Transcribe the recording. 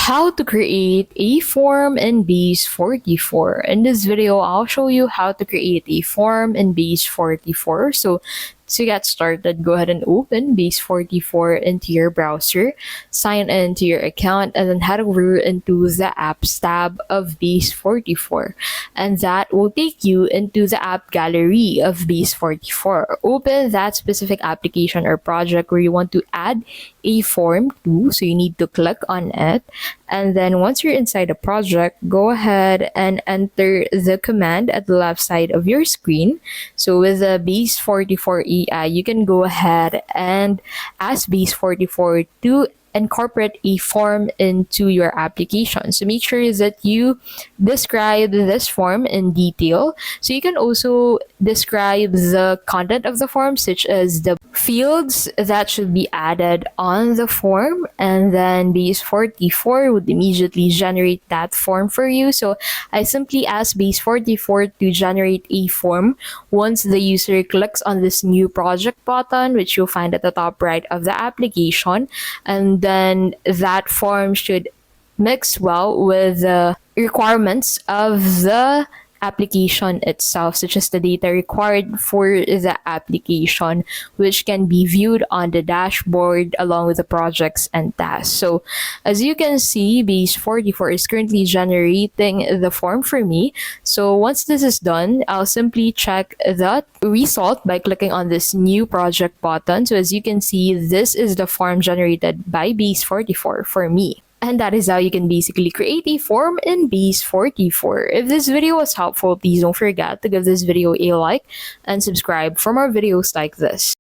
How to create a form in Base44. In this video, I'll show you how to create a form in Base44. So to get started, go ahead and open Base44 into your browser, sign into your account, and then head over into the Apps tab of Base44. And that will take you into the app gallery of Base44. Open that specific application or project where you want to add a form to. So you need to click on it. And then once you're inside the project, go ahead and enter the command at the left side of your screen. So with the Base44 AI, you can go ahead and ask Base44 to incorporate a form into your application. So make sure that you describe this form in detail. So you can also describe the content of the form, such as the fields that should be added on the form, and then Base44 would immediately generate that form for you. So I simply ask Base44 to generate a form once the user clicks on this new project button, which you'll find at the top right of the application, and then that form should mix well with the requirements of the application itself, such as the data required for the application, which can be viewed on the dashboard along with the projects and tasks. So as you can see, Base44 is currently generating the form for me. So once this is done, I'll simply check the result by clicking on this new project button. So as you can see, this is the form generated by Base44 for me. And that is how you can basically create a form in Base44. If this video was helpful, please don't forget to give this video a like and subscribe for more videos like this.